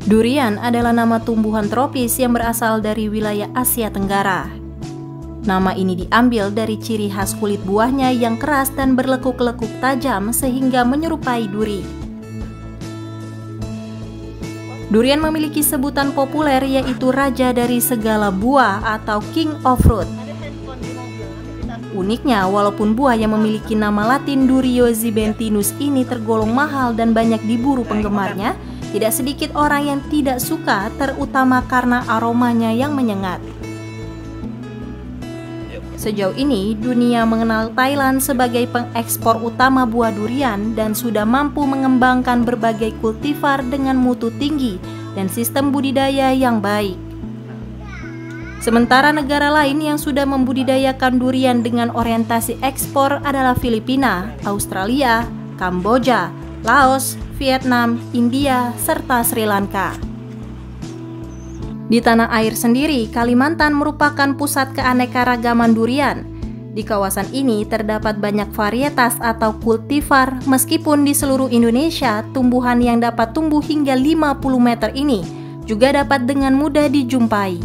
Durian adalah nama tumbuhan tropis yang berasal dari wilayah Asia Tenggara. Nama ini diambil dari ciri khas kulit buahnya yang keras dan berlekuk-lekuk tajam sehingga menyerupai duri. Durian memiliki sebutan populer yaitu raja dari segala buah atau king of fruit. Uniknya, walaupun buah yang memiliki nama latin Duriozibentinus ini tergolong mahal dan banyak diburu penggemarnya, tidak sedikit orang yang tidak suka, terutama karena aromanya yang menyengat. Sejauh ini, dunia mengenal Thailand sebagai pengekspor utama buah durian dan sudah mampu mengembangkan berbagai kultivar dengan mutu tinggi dan sistem budidaya yang baik. Sementara negara lain yang sudah membudidayakan durian dengan orientasi ekspor adalah Filipina, Australia, Kamboja, Laos, Vietnam, India, serta Sri Lanka. Di tanah air sendiri, Kalimantan merupakan pusat keanekaragaman durian. Di kawasan ini terdapat banyak varietas atau kultivar, meskipun di seluruh Indonesia, tumbuhan yang dapat tumbuh hingga 50 meter ini juga dapat dengan mudah dijumpai.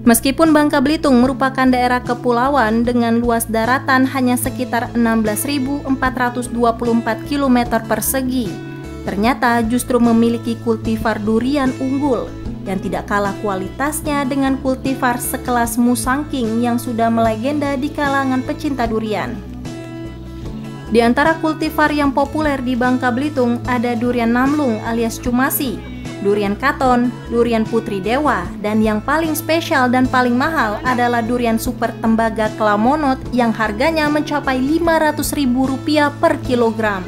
Meskipun Bangka Belitung merupakan daerah kepulauan dengan luas daratan hanya sekitar 16.424 km persegi, ternyata justru memiliki kultivar durian unggul yang tidak kalah kualitasnya dengan kultivar sekelas Musangking yang sudah melegenda di kalangan pecinta durian. Di antara kultivar yang populer di Bangka Belitung ada durian Namlung alias Cumasi, durian Katon, durian Putri Dewa, dan yang paling spesial dan paling mahal adalah durian super tembaga Klamonot yang harganya mencapai Rp500.000 per kilogram.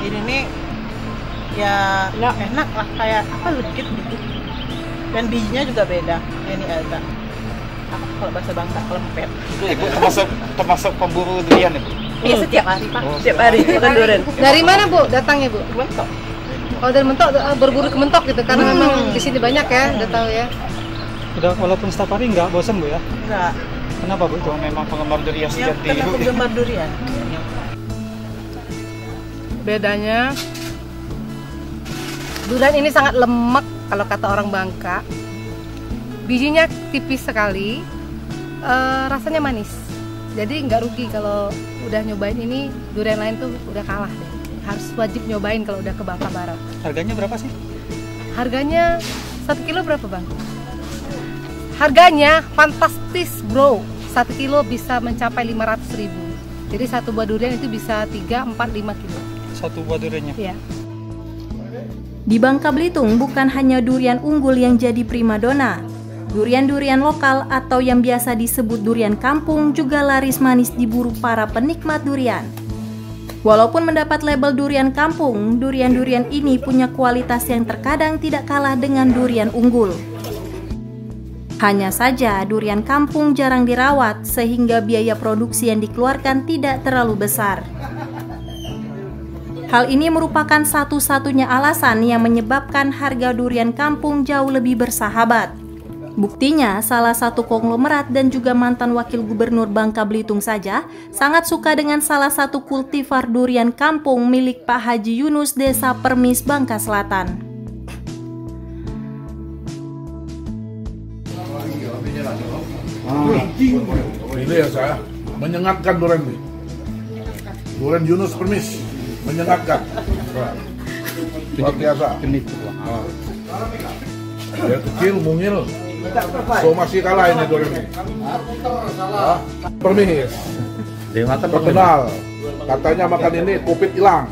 Ini nih ya enak lah, kayak apa, legit gitu, dan bijinya juga beda. Ini agak apa kalau bahasa Bangka, lempet. Ibu termasuk pemburu durian ibu? Iya, setiap hari Pak, setiap hari makan durian. Dari mana Bu datangnya Bu? Mentok. Oh dari Mentok, berburu ke Mentok gitu, karena memang di sini banyak ya, udah tahu ya. Udah walaupun setiap hari nggak bosan Bu ya? Enggak. Kenapa Bu? Itu memang penggemar durian Ya, sejati. karena penggemar durian. Bedanya, durian ini sangat lemak kalau kata orang Bangka. Bijinya tipis sekali, rasanya manis. Jadi nggak rugi kalau udah nyobain ini. Durian lain tuh udah kalah deh. Harus wajib nyobain kalau udah ke Bangka Barat. Harganya berapa sih? Harganya 1 kilo berapa Bang? Harganya fantastis bro. 1 kilo bisa mencapai 500.000. Jadi satu buah durian itu bisa 3, 4, 5 kilo. Satu buah duriannya? Iya. Di Bangka Belitung bukan hanya durian unggul yang jadi primadona. Durian-durian lokal atau yang biasa disebut durian kampung juga laris manis diburu para penikmat durian. Walaupun mendapat label durian kampung, durian-durian ini punya kualitas yang terkadang tidak kalah dengan durian unggul. Hanya saja durian kampung jarang dirawat sehingga biaya produksi yang dikeluarkan tidak terlalu besar. Hal ini merupakan satu-satunya alasan yang menyebabkan harga durian kampung jauh lebih bersahabat. Buktinya, salah satu konglomerat dan juga mantan wakil gubernur Bangka Belitung saja sangat suka dengan salah satu kultivar durian kampung milik Pak Haji Yunus Desa Permis, Bangka Selatan. Ini ya saya menyengatkan durian ini. Durian Yunus Permis menyengatkan. Luar biasa. Dia kecil, mungil. So masih kalah ini durian ini. Permis. Terkenal. Katanya makan ini kupit hilang.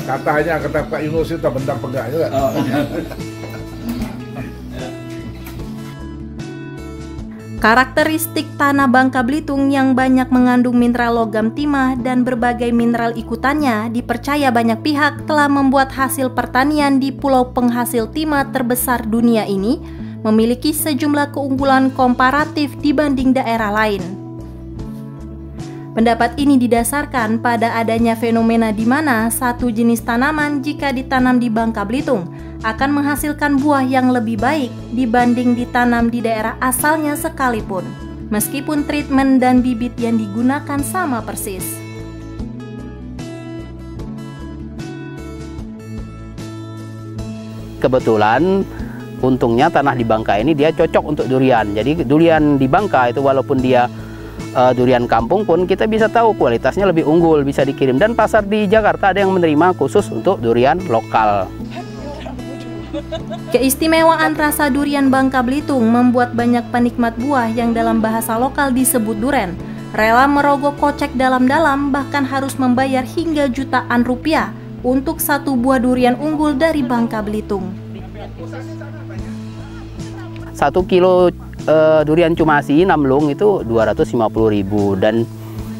Katanya kata Pak Yunus itu bendang pegah juga. Karakteristik tanah Bangka Belitung yang banyak mengandung mineral logam timah dan berbagai mineral ikutannya dipercaya banyak pihak telah membuat hasil pertanian di pulau penghasil timah terbesar dunia ini memiliki sejumlah keunggulan komparatif dibanding daerah lain. Pendapat ini didasarkan pada adanya fenomena di mana satu jenis tanaman jika ditanam di Bangka Belitung akan menghasilkan buah yang lebih baik dibanding ditanam di daerah asalnya sekalipun, meskipun treatment dan bibit yang digunakan sama persis. Kebetulan untungnya tanah di Bangka ini dia cocok untuk durian. Jadi durian di Bangka itu walaupun dia durian kampung pun kita bisa tahu kualitasnya lebih unggul, bisa dikirim. Dan pasar di Jakarta ada yang menerima khusus untuk durian lokal. Keistimewaan rasa durian Bangka Belitung membuat banyak penikmat buah yang dalam bahasa lokal disebut duren rela merogoh kocek dalam-dalam, bahkan harus membayar hingga jutaan rupiah untuk satu buah durian unggul dari Bangka Belitung. 1 kilo durian cumasi namlung itu 250.000 dan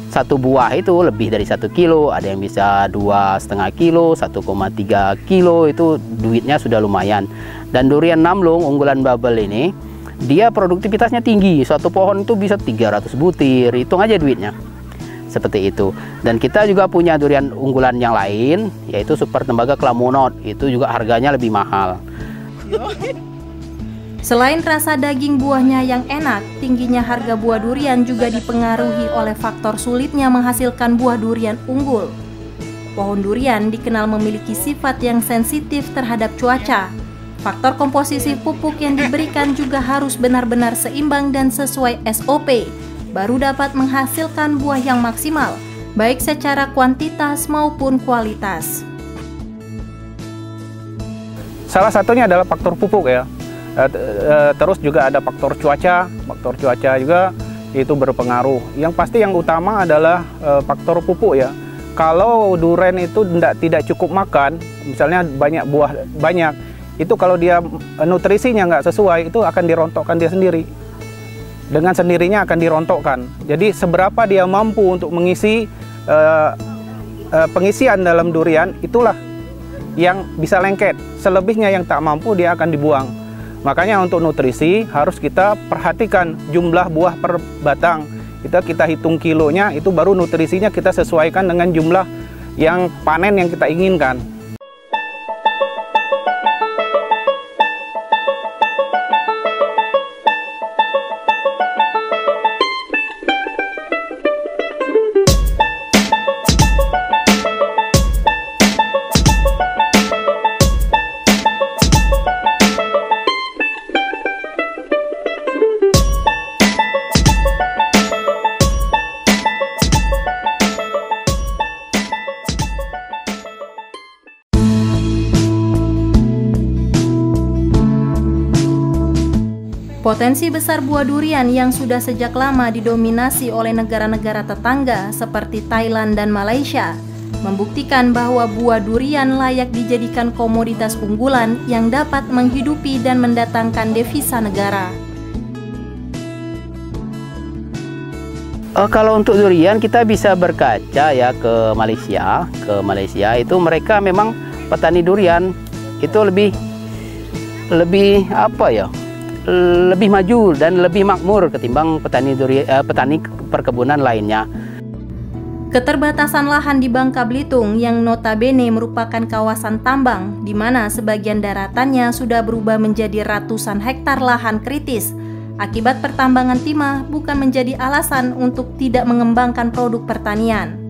satu buah itu lebih dari 1 kilo, ada yang bisa 2,5 kilo, 1,3 kilo, itu duitnya sudah lumayan. Dan durian namlung unggulan Babel ini dia produktivitasnya tinggi, satu pohon itu bisa 300 butir, hitung aja duitnya. Seperti itu. Dan kita juga punya durian unggulan yang lain, yaitu Super Tembaga Klamonot, itu juga harganya lebih mahal. Selain rasa daging buahnya yang enak, tingginya harga buah durian juga dipengaruhi oleh faktor sulitnya menghasilkan buah durian unggul. Pohon durian dikenal memiliki sifat yang sensitif terhadap cuaca. Faktor komposisi pupuk yang diberikan juga harus benar-benar seimbang dan sesuai SOP, baru dapat menghasilkan buah yang maksimal, baik secara kuantitas maupun kualitas. Salah satunya adalah faktor pupuk ya. Terus juga ada faktor cuaca juga itu berpengaruh. Yang pasti yang utama adalah faktor pupuk ya. Kalau duren itu tidak cukup makan, misalnya banyak buah banyak, itu kalau dia nutrisinya nggak sesuai, itu akan dirontokkan dia sendiri. Dengan sendirinya akan dirontokkan. Jadi seberapa dia mampu untuk mengisi pengisian dalam durian, itulah yang bisa lengket. Selebihnya yang tak mampu dia akan dibuang. Makanya untuk nutrisi harus kita perhatikan jumlah buah per batang. Kita hitung kilonya, itu baru nutrisinya kita sesuaikan dengan jumlah yang panen yang kita inginkan. Potensi besar buah durian yang sudah sejak lama didominasi oleh negara-negara tetangga seperti Thailand dan Malaysia membuktikan bahwa buah durian layak dijadikan komoditas unggulan yang dapat menghidupi dan mendatangkan devisa negara. Kalau untuk durian kita bisa berkaca ya ke Malaysia. Ke Malaysia itu mereka memang petani durian itu lebih apa ya? Lebih maju dan lebih makmur ketimbang petani perkebunan lainnya. Keterbatasan lahan di Bangka Belitung yang notabene merupakan kawasan tambang di mana sebagian daratannya sudah berubah menjadi ratusan hektar lahan kritis akibat pertambangan timah bukan menjadi alasan untuk tidak mengembangkan produk pertanian.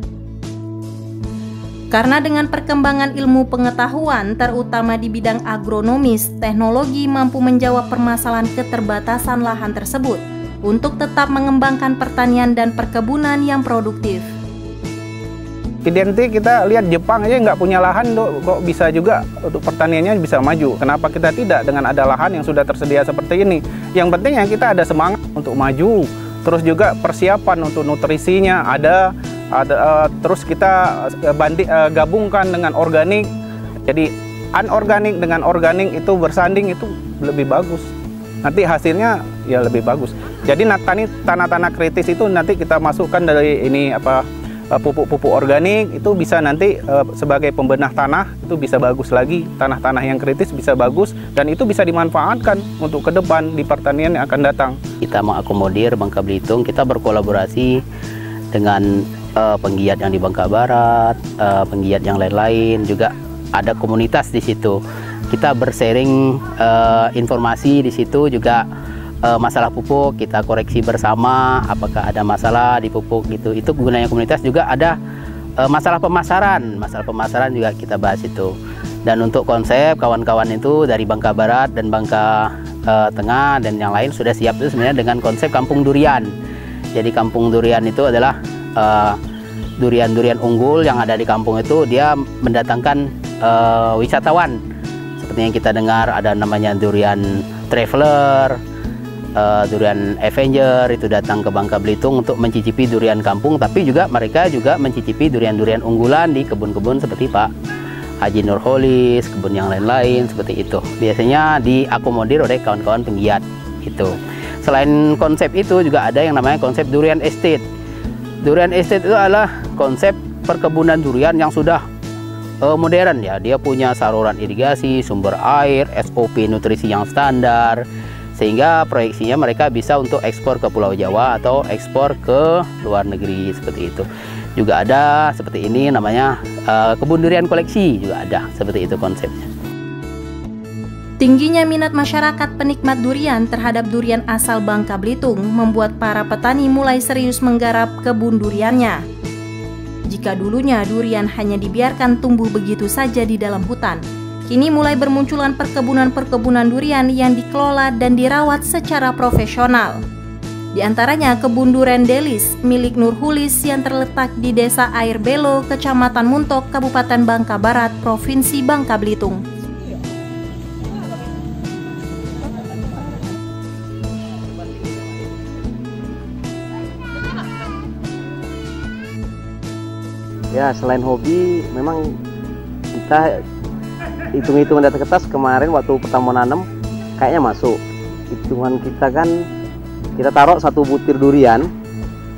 Karena dengan perkembangan ilmu pengetahuan, terutama di bidang agronomis, teknologi mampu menjawab permasalahan keterbatasan lahan tersebut untuk tetap mengembangkan pertanian dan perkebunan yang produktif. Identik kita lihat Jepang aja nggak punya lahan, kok bisa juga untuk pertaniannya bisa maju. Kenapa kita tidak dengan ada lahan yang sudah tersedia seperti ini? Yang penting ya kita ada semangat untuk maju, terus juga persiapan untuk nutrisinya ada terus kita gabungkan dengan organik. Jadi anorganik dengan organik itu bersanding itu lebih bagus. Nanti hasilnya ya lebih bagus. Jadi tanah-tanah kritis itu nanti kita masukkan dari ini pupuk-pupuk organik, itu bisa nanti sebagai pembenah tanah itu bisa bagus lagi. Tanah-tanah yang kritis bisa bagus dan itu bisa dimanfaatkan untuk ke depan di pertanian yang akan datang. Kita mengakomodir Bangka Belitung, kita berkolaborasi dengan penggiat yang di Bangka Barat, penggiat yang lain-lain, juga ada komunitas di situ. Kita bersharing informasi di situ, juga masalah pupuk kita koreksi bersama, apakah ada masalah di pupuk gitu. Itu gunanya komunitas. Juga ada masalah pemasaran juga kita bahas itu. Dan untuk konsep, kawan-kawan itu dari Bangka Barat dan Bangka Tengah dan yang lain sudah siap itu sebenarnya dengan konsep kampung durian. Jadi kampung durian itu adalah durian-durian unggul yang ada di kampung itu, dia mendatangkan wisatawan. Seperti yang kita dengar ada namanya durian traveler, durian Avenger itu datang ke Bangka Belitung untuk mencicipi durian kampung, tapi juga mereka juga mencicipi durian-durian unggulan di kebun-kebun seperti Pak Haji Nurholis, kebun yang lain-lain seperti itu. Biasanya diakomodir oleh kawan-kawan penggiat itu. Selain konsep itu juga ada yang namanya konsep durian estate. Durian estate itu adalah konsep perkebunan durian yang sudah modern ya. Dia punya saluran irigasi, sumber air, SOP nutrisi yang standar, sehingga proyeksinya mereka bisa untuk ekspor ke Pulau Jawa atau ekspor ke luar negeri seperti itu. Juga ada seperti ini namanya kebun durian koleksi, juga ada seperti itu konsepnya. Tingginya minat masyarakat penikmat durian terhadap durian asal Bangka Belitung membuat para petani mulai serius menggarap kebun duriannya. Jika dulunya durian hanya dibiarkan tumbuh begitu saja di dalam hutan, kini mulai bermunculan perkebunan-perkebunan durian yang dikelola dan dirawat secara profesional. Di antaranya kebun durian Delis milik Nurholis yang terletak di Desa Air Belo, Kecamatan Muntok, Kabupaten Bangka Barat, Provinsi Bangka Belitung. Ya, selain hobi, memang kita hitung-hitungan data kertas kemarin waktu pertama nanam kayaknya masuk. Hitungan kita kan, kita taruh satu butir durian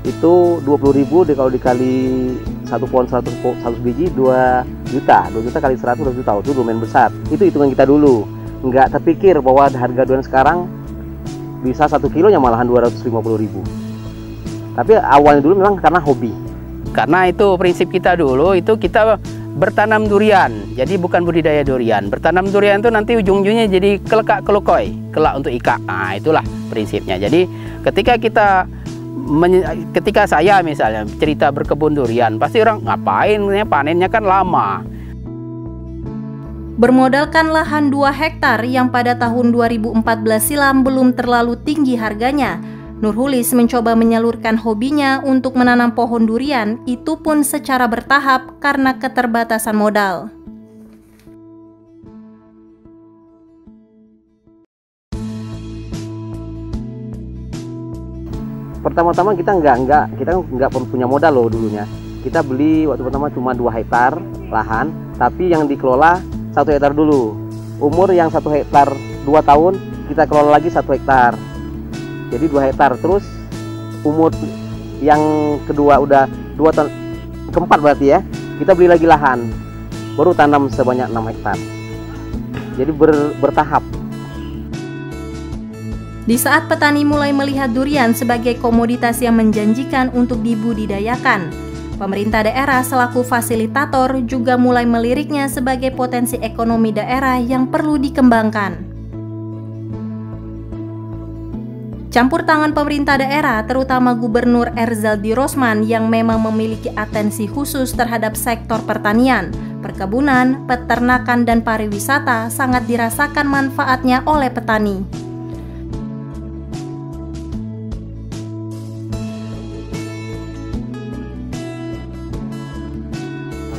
itu 20.000, kalau dikali satu pohon 100 biji 2 juta. 2 juta kali 100 2 juta, itu lumayan besar. Itu hitungan kita dulu. Nggak terpikir bahwa harga durian sekarang bisa 1 kilonya malahan 250.000. Tapi awalnya dulu memang karena hobi. Karena itu prinsip kita dulu, itu kita bertanam durian. Jadi bukan budidaya durian. Bertanam durian itu nanti ujung-ujungnya jadi kelak untuk ikan. Nah, itulah prinsipnya. Jadi ketika saya misalnya cerita berkebun durian, pasti orang ngapain, panennya kan lama. Bermodalkan lahan 2 hektar yang pada tahun 2014 silam belum terlalu tinggi harganya, Nurholis mencoba menyalurkan hobinya untuk menanam pohon durian, itu pun secara bertahap karena keterbatasan modal. Pertama-tama kita nggak punya modal loh dulunya. Kita beli waktu pertama cuma 2 hektar lahan, tapi yang dikelola 1 hektar dulu. Umur yang 1 hektar 2 tahun, kita kelola lagi 1 hektar. Jadi 2 hektar, terus umur yang kedua udah 2 tahun, keempat berarti ya, kita beli lagi lahan, baru tanam sebanyak 6 hektar. Jadi bertahap. Di saat petani mulai melihat durian sebagai komoditas yang menjanjikan untuk dibudidayakan, pemerintah daerah selaku fasilitator juga mulai meliriknya sebagai potensi ekonomi daerah yang perlu dikembangkan. Campur tangan pemerintah daerah, terutama Gubernur Erzaldi Rosman yang memang memiliki atensi khusus terhadap sektor pertanian, perkebunan, peternakan, dan pariwisata, sangat dirasakan manfaatnya oleh petani.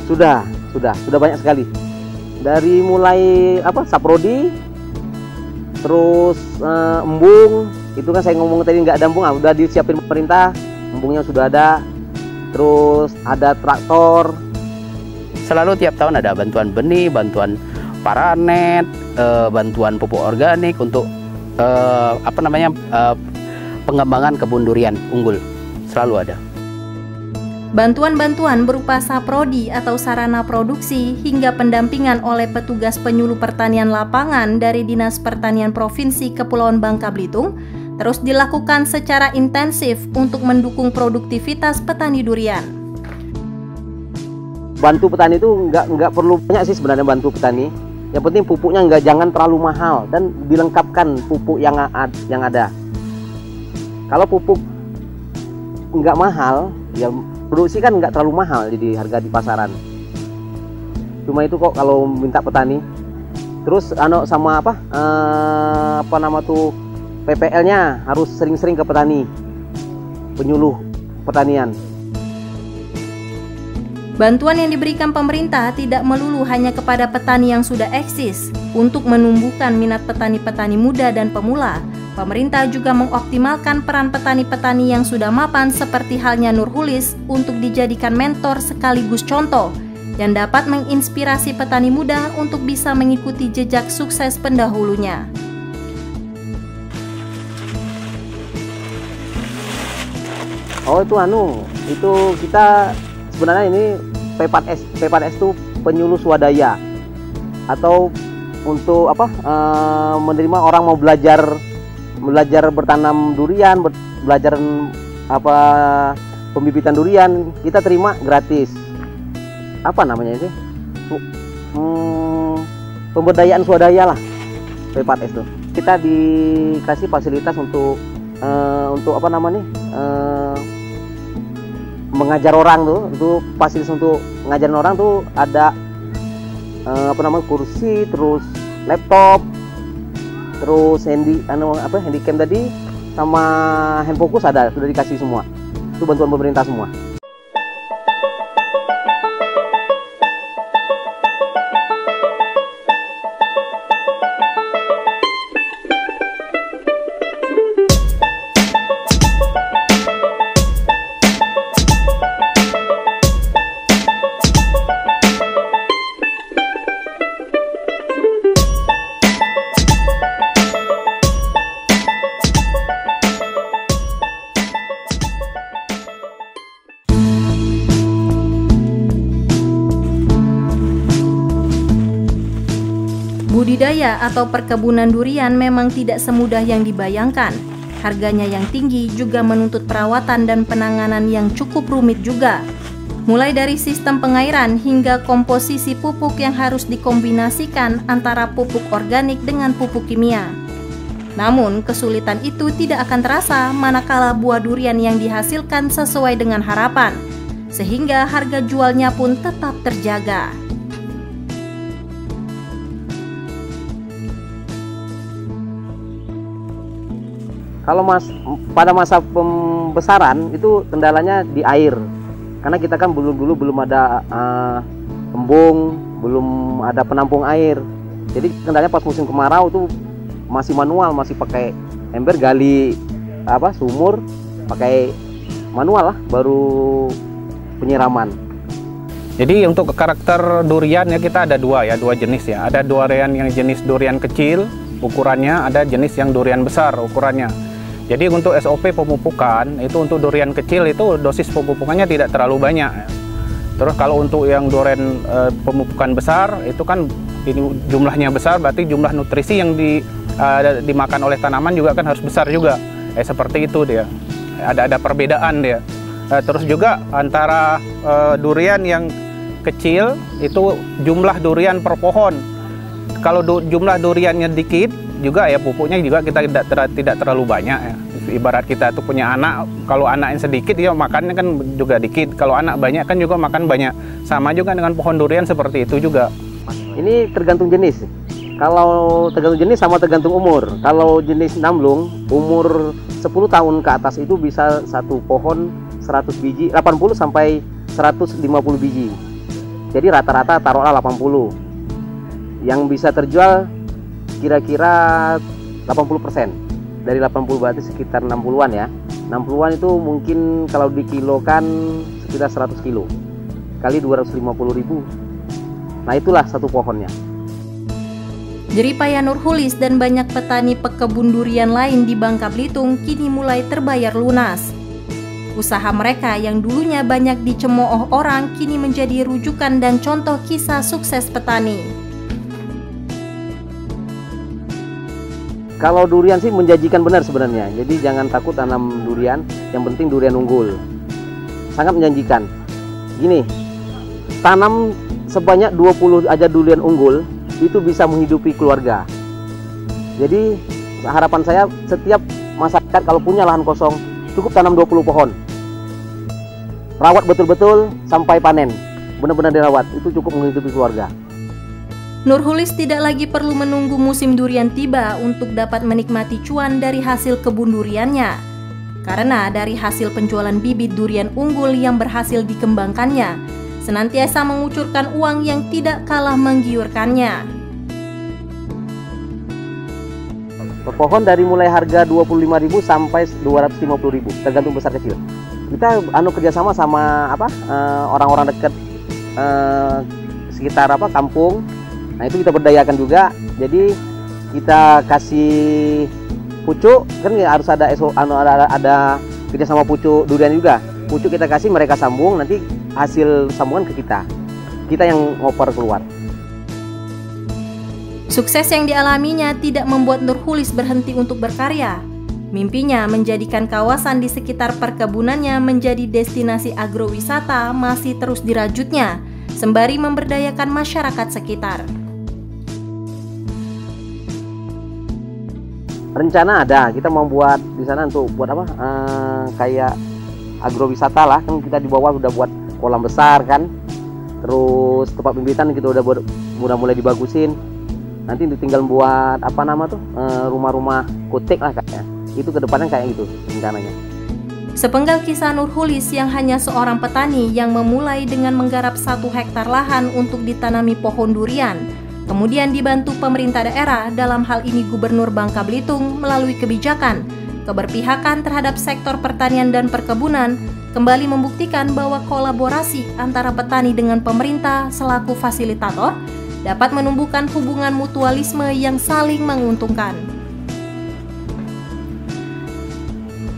Sudah banyak sekali. Dari mulai saprodi, terus embung, itu kan saya ngomong tadi nggak ada embung, udah disiapin pemerintah, embungnya sudah ada. Terus ada traktor. Selalu tiap tahun ada bantuan benih, bantuan paranet, bantuan pupuk organik untuk pengembangan kebun durian unggul. Selalu ada. Bantuan-bantuan berupa saprodi atau sarana produksi hingga pendampingan oleh petugas penyuluh pertanian lapangan dari Dinas Pertanian Provinsi Kepulauan Bangka Belitung terus dilakukan secara intensif untuk mendukung produktivitas petani durian. Bantu petani itu nggak perlu banyak sih sebenarnya bantu petani. Yang penting pupuknya jangan terlalu mahal dan dilengkapkan pupuk yang ada. Kalau pupuk nggak mahal, ya produksi kan nggak terlalu mahal jadi harga di pasaran. Cuma itu kok kalau minta petani. Terus sama PPL-nya harus sering-sering ke petani, penyuluh pertanian. Bantuan yang diberikan pemerintah tidak melulu hanya kepada petani yang sudah eksis. Untuk menumbuhkan minat petani-petani muda dan pemula, pemerintah juga mengoptimalkan peran petani-petani yang sudah mapan seperti halnya Nurhulis untuk dijadikan mentor sekaligus contoh yang dapat menginspirasi petani muda untuk bisa mengikuti jejak sukses pendahulunya. Oh itu kita sebenarnya ini P4S itu penyuluh swadaya atau untuk menerima orang mau belajar bertanam durian, belajar pembibitan durian, kita terima gratis. Apa namanya sih? Pemberdayaan swadaya lah, P4S itu. Kita dikasih fasilitas untuk mengajar orang tuh, untuk fasilitas untuk ngajarin orang tuh ada kursi, terus laptop, terus handycam tadi sama hand focus ada, sudah dikasih semua. Itu bantuan pemerintah semua. Budidaya atau perkebunan durian memang tidak semudah yang dibayangkan. Harganya yang tinggi juga menuntut perawatan dan penanganan yang cukup rumit juga. Mulai dari sistem pengairan hingga komposisi pupuk yang harus dikombinasikan antara pupuk organik dengan pupuk kimia. Namun, kesulitan itu tidak akan terasa manakala buah durian yang dihasilkan sesuai dengan harapan, sehingga harga jualnya pun tetap terjaga. Kalau pada masa pembesaran itu kendalanya di air, karena kita kan belum ada embung, belum ada penampung air. Jadi kendalanya pas musim kemarau itu masih manual, masih pakai ember, gali sumur, pakai manual lah, baru penyiraman. Jadi untuk karakter durian ya kita ada dua jenis ya. Ada durian yang jenis durian kecil ukurannya, ada jenis yang durian besar ukurannya. Jadi untuk SOP pemupukan itu untuk durian kecil itu dosis pemupukannya tidak terlalu banyak. Terus kalau untuk yang durian pemupukan besar itu kan ini jumlahnya besar, berarti jumlah nutrisi yang dimakan oleh tanaman juga kan harus besar juga. Seperti itu dia. Ada perbedaan dia. Terus juga antara durian yang kecil itu jumlah durian per pohon. Kalau jumlah duriannya dikit juga ya pupuknya juga kita tidak terlalu banyak ya. Ibarat kita tuh punya anak, kalau anaknya sedikit ya makannya kan juga dikit. Kalau anak banyak kan juga makan banyak. Sama juga dengan pohon durian seperti itu juga. Ini tergantung jenis. Kalau tergantung jenis sama tergantung umur. Kalau jenis namlung umur 10 tahun ke atas itu bisa satu pohon 100 biji, 80 sampai 150 biji. Jadi rata-rata taruhlah 80. Yang bisa terjual kira-kira 80%. Dari 80 berarti sekitar 60-an ya. 60-an itu mungkin kalau dikilokan sekitar 100 kilo. Kali 250.000. Nah itulah satu pohonnya. Jeripaya Nurhulis dan banyak petani pekebun durian lain di Bangka Belitung kini mulai terbayar lunas. Usaha mereka yang dulunya banyak dicemooh orang kini menjadi rujukan dan contoh kisah sukses petani. Kalau durian sih menjanjikan benar sebenarnya. Jadi jangan takut tanam durian, yang penting durian unggul. Sangat menjanjikan. Gini, tanam sebanyak 20 aja durian unggul, itu bisa menghidupi keluarga. Jadi harapan saya setiap masyarakat kalau punya lahan kosong, cukup tanam 20 pohon. Rawat betul-betul sampai panen. Benar-benar dirawat, itu cukup menghidupi keluarga. Nurhulis tidak lagi perlu menunggu musim durian tiba untuk dapat menikmati cuan dari hasil kebun duriannya. Karena dari hasil penjualan bibit durian unggul yang berhasil dikembangkannya, senantiasa mengucurkan uang yang tidak kalah menggiurkannya. Per pohon dari mulai harga 25.000 sampai 250.000, tergantung besar kecil. Kita kerjasama sama orang-orang dekat sekitar kampung. Nah itu kita berdayakan juga, jadi kita kasih pucuk, kan harus ada ada kerjasama pucuk durian juga. Pucuk kita kasih, mereka sambung, nanti hasil sambungan ke kita yang ngoper keluar. Sukses yang dialaminya tidak membuat Nurhulis berhenti untuk berkarya. Mimpinya menjadikan kawasan di sekitar perkebunannya menjadi destinasi agrowisata masih terus dirajutnya, sembari memberdayakan masyarakat sekitar. Rencana ada, kita mau buat di sana untuk buat kayak agrowisata lah, kan kita di bawah udah buat kolam besar kan, terus tempat pembibitan kita udah mulai dibagusin, nanti tinggal buat rumah-rumah kotek lah kayaknya, itu kedepannya kayak gitu rencananya. Sepenggal kisah Nurhulis yang hanya seorang petani yang memulai dengan menggarap 1 hektar lahan untuk ditanami pohon durian, kemudian dibantu pemerintah daerah, dalam hal ini Gubernur Bangka Belitung melalui kebijakan keberpihakan terhadap sektor pertanian dan perkebunan, kembali membuktikan bahwa kolaborasi antara petani dengan pemerintah selaku fasilitator dapat menumbuhkan hubungan mutualisme yang saling menguntungkan.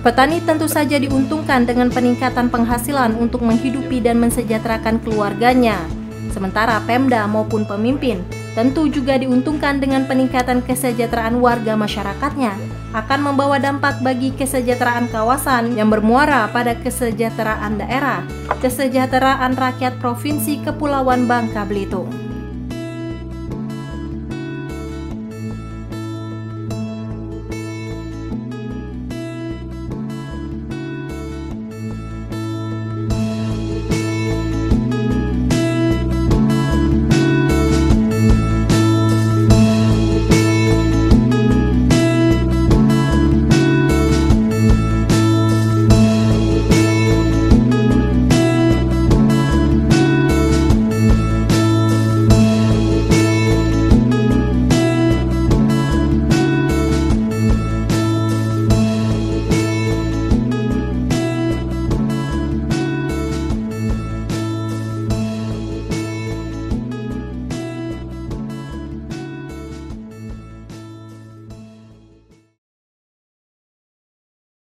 Petani tentu saja diuntungkan dengan peningkatan penghasilan untuk menghidupi dan mensejahterakan keluarganya, sementara Pemda maupun pemimpin tentu juga diuntungkan dengan peningkatan kesejahteraan warga masyarakatnya, akan membawa dampak bagi kesejahteraan kawasan yang bermuara pada kesejahteraan daerah, kesejahteraan rakyat Provinsi Kepulauan Bangka Belitung.